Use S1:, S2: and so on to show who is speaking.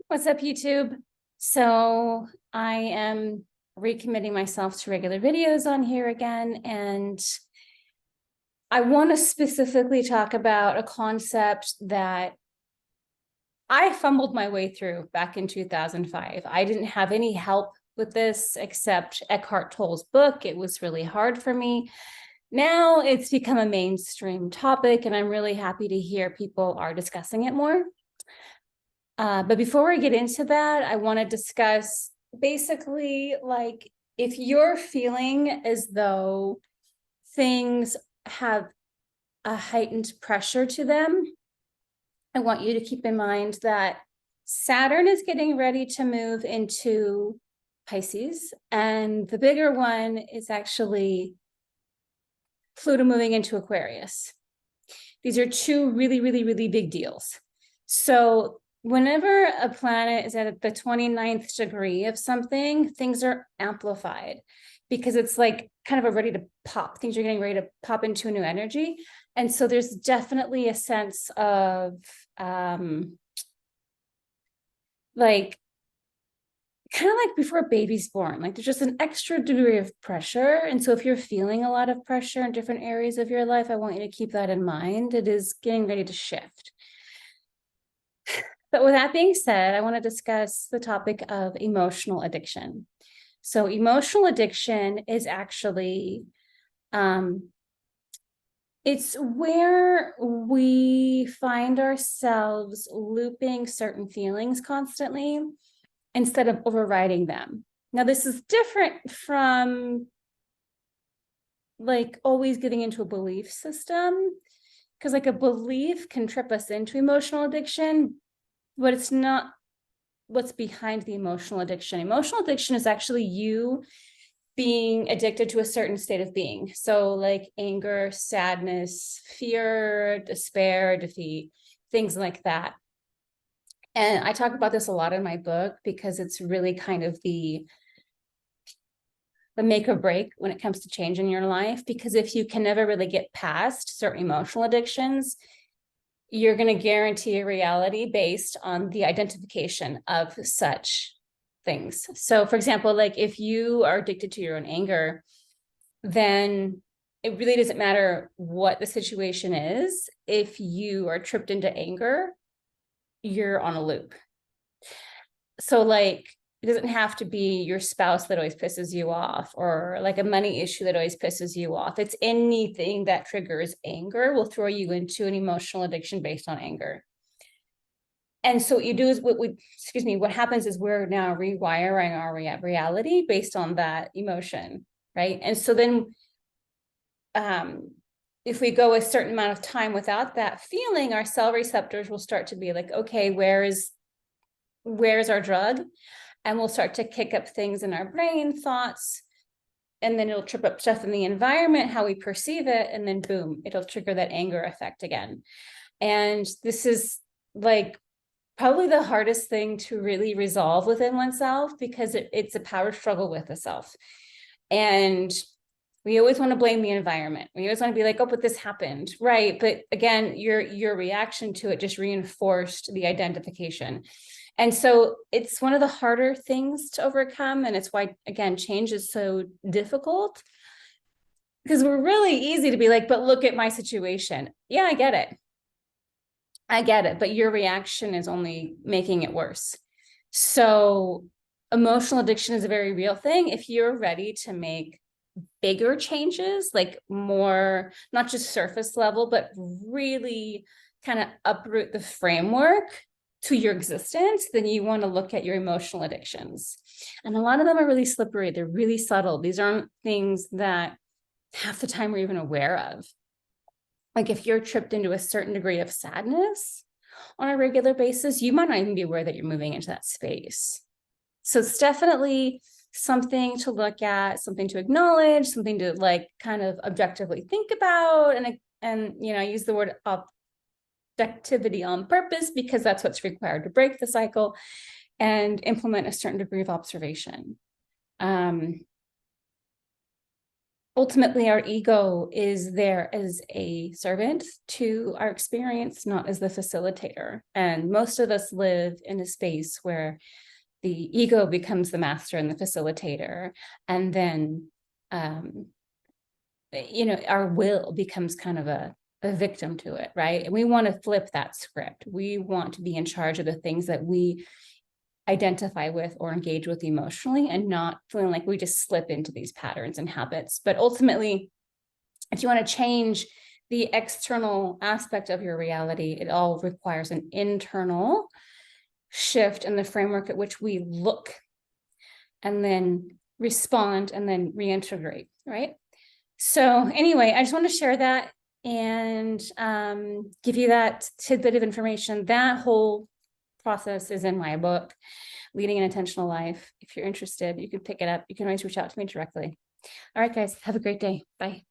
S1: What's up, YouTube? So I am recommitting myself to regular videos on here again, and I want to specifically talk about a concept that I fumbled my way through back in 2005. I didn't have any help with this except Eckhart Tolle's book. It was really hard for me. Now it's become a mainstream topic, and I'm really happy to hear people are discussing it more. But before we get into that, I want to discuss basically like if you're feeling as though things have a heightened pressure to them, I want you to keep in mind that Saturn is getting ready to move into Pisces, and the bigger one is actually Pluto moving into Aquarius. These are two really, really, really big deals. So whenever a planet is at the 29th degree of something, things are amplified because it's like kind of ready to pop. Things are getting ready to pop into a new energy. And so there's definitely a sense of like, kind of like before a baby's born, like there's just an extra degree of pressure. And so if you're feeling a lot of pressure in different areas of your life, I want you to keep that in mind. It is getting ready to shift. But with that being said, I want to discuss the topic of emotional addiction. So emotional addiction is actually, it's where we find ourselves looping certain feelings constantly instead of overriding them. Now, this is different from like always getting into a belief system, because like a belief can trip us into emotional addiction, but it's not what's behind the emotional addiction. Emotional addiction is actually you being addicted to a certain state of being. So like anger, sadness, fear, despair, defeat, things like that. And I talk about this a lot in my book because it's really kind of the make or break when it comes to change in your life. Because if you can never really get past certain emotional addictions, you're going to guarantee a reality based on the identification of such things. So for example, like if you are addicted to your own anger, then it really doesn't matter what the situation is. If you are tripped into anger, you're on a loop. So like, it doesn't have to be your spouse that always pisses you off, or like a money issue that always pisses you off. It's anything that triggers anger will throw you into an emotional addiction based on anger. And so what you do is what happens is we're now rewiring our reality based on that emotion, right? And so then if we go a certain amount of time without that feeling, our cell receptors will start to be like, okay, where's our drug? And we'll start to kick up things in our brain, thoughts, and then it'll trip up stuff in the environment, how we perceive it, and then boom, it'll trigger that anger effect again. And this is like probably the hardest thing to really resolve within oneself, because it's a power struggle with the self. And we always want to blame the environment. We always want to be like, oh, but this happened, right? But again, your reaction to it just reinforced the identification. And so it's one of the harder things to overcome. And it's why, again, change is so difficult, because we're really easy to be like, but look at my situation. Yeah, I get it. But your reaction is only making it worse. So emotional addiction is a very real thing. If you're ready to make bigger changes, like more, not just surface level, but really kind of uproot the framework to your existence, then you want to look at your emotional addictions. And a lot of them are really slippery. They're really subtle. These aren't things that half the time we're even aware of. Like if you're tripped into a certain degree of sadness on a regular basis, you might not even be aware that you're moving into that space. So it's definitely something to look at, something to acknowledge, something to like kind of objectively think about, and you know, use the word objectivity on purpose, because that's what's required to break the cycle and implement a certain degree of observation. ultimately our ego is there as a servant to our experience, not as the facilitator. And most of us live in a space where the ego becomes the master and the facilitator, and then our will becomes kind of a victim to it, right? And we want to flip that script. We want to be in charge of the things that we identify with or engage with emotionally, and not feeling like we just slip into these patterns and habits. But ultimately, if you want to change the external aspect of your reality, it all requires an internal shift in the framework at which we look and then respond and then reintegrate, right? So anyway, I just want to share that and give you that tidbit of information. That whole process is in my book, Leading an Intentional Life. If you're interested, you can pick it up. You can always reach out to me directly. All right, guys, have a great day. Bye.